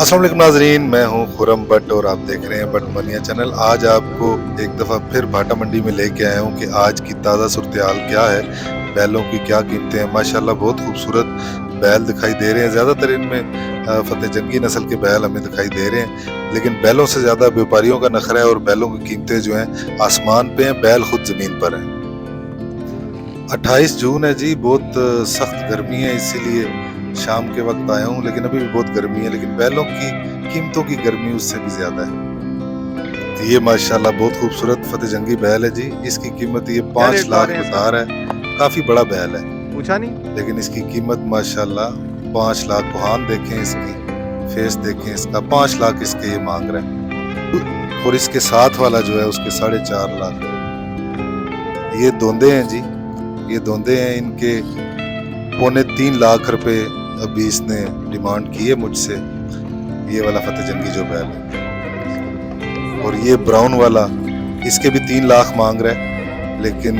अस्सलाम वालेकुम नाजरीन, मैं हूं खुरम भट्ट और आप देख रहे हैं भट्ट मनिया चैनल। आज आपको एक दफ़ा फिर भाटा मंडी में लेके आया हूं कि आज की ताज़ा सूरत-ए-हाल क्या है, बैलों की क्या कीमतें हैं। माशाल्लाह बहुत खूबसूरत बैल दिखाई दे रहे हैं। ज़्यादातर इनमें फतेह जंगी नस्ल के बैल हमें दिखाई दे रहे हैं, लेकिन बैलों से ज़्यादा व्यापारियों का नखरा है और बैलों की कीमतें जो हैं आसमान पे हैं, बैल खुद ज़मीन पर हैं। 28 जून है जी, बहुत सख्त गर्मी है, इसीलिए शाम के वक्त आया हूँ, लेकिन अभी भी बहुत गर्मी है। लेकिन बैलों की कीमतों की गर्मी उससे भी ज्यादा है। ये माशाल्लाह बहुत खूबसूरत फतेह जंगी बैल है जी। इसकी कीमत ये क्या 5 रेट ला लाख रहे हैं बता सर? रहा है। काफी बड़ा बैल है, पूछा नहीं? लेकिन इसकी कीमत माशाल्लाह 5 लाख। कोहान देखें इसकी, फेस देखें इसका, 5 लाख इसके ये मांग रहा है। और इसके साथ वाला जो है उसके 4.5 लाख। ये दोंदे हैं जी, ये दोंदे हैं। इनके 2.25 लाख रुपए अभी इसने डिमांड की है मुझसे। ये वाला फतेह जंगी जो बैल है, और ये ब्राउन वाला, इसके भी 3 लाख मांग रहा है, लेकिन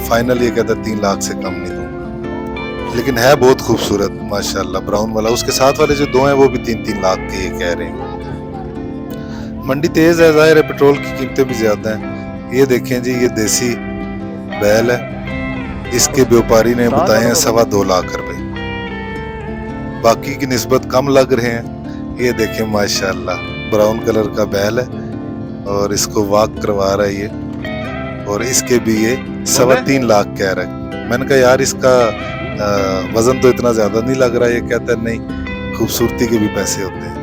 फाइनल ये कहता है 3 लाख से कम नहीं दूंगा। लेकिन है बहुत खूबसूरत माशाल्लाह ब्राउन वाला। उसके साथ वाले जो दो हैं वो भी 3-3 लाख के ये कह रहे हैं। मंडी तेज है, जाहिर है पेट्रोल की कीमतें भी ज्यादा हैं। ये देखें जी, ये देसी बैल है, इसके व्यापारी ने बताए हैं 2.25 लाख रुपए, बाकी की निस्बत कम लग रहे हैं। ये देखें माशाल्लाह ब्राउन कलर का बैल है और इसको वॉक करवा रहा है ये, और इसके भी ये 3.25 लाख कह रहा है। मैंने कहा यार इसका वजन तो इतना ज्यादा नहीं लग रहा है। ये कहता है नहीं, खूबसूरती के भी पैसे होते हैं।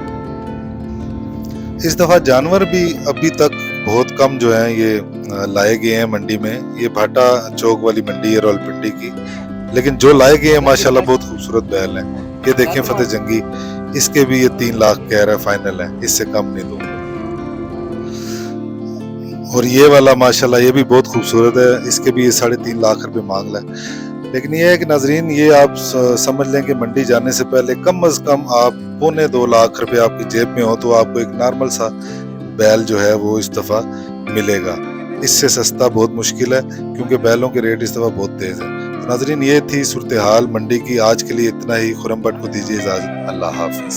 इस दफा जानवर भी अभी तक बहुत कम जो है ये लाए गए हैं मंडी में। ये भाटा चौक वाली मंडी है रावलपिंडी की, लेकिन जो लाए गए हैं माशाल्लाह बहुत खूबसूरत बैल है। ये देखें फतेह जंगी, इसके भी ये 3 लाख कह रहा है, फाइनल है, इससे कम नहीं दूंगा। और ये वाला माशाल्लाह ये भी बहुत खूबसूरत है, इसके भी ये 3.5 लाख रुपए मांग रहा है। लेकिन ये है कि नाजरीन, ये आप समझ लें कि मंडी जाने से पहले कम अज कम आप 2.25 लाख रुपए आपकी जेब में हो तो आपको एक नॉर्मल सा बैल जो है वो इस दफा मिलेगा। इससे सस्ता बहुत मुश्किल है, क्योंकि बैलों के रेट इस दफा बहुत तेज है। तो नाजरीन, ये थी सूरत हाल मंडी की। आज के लिए इतना ही। खुरम भट्ट को दीजिए इजाजत। अल्लाह हाफिज।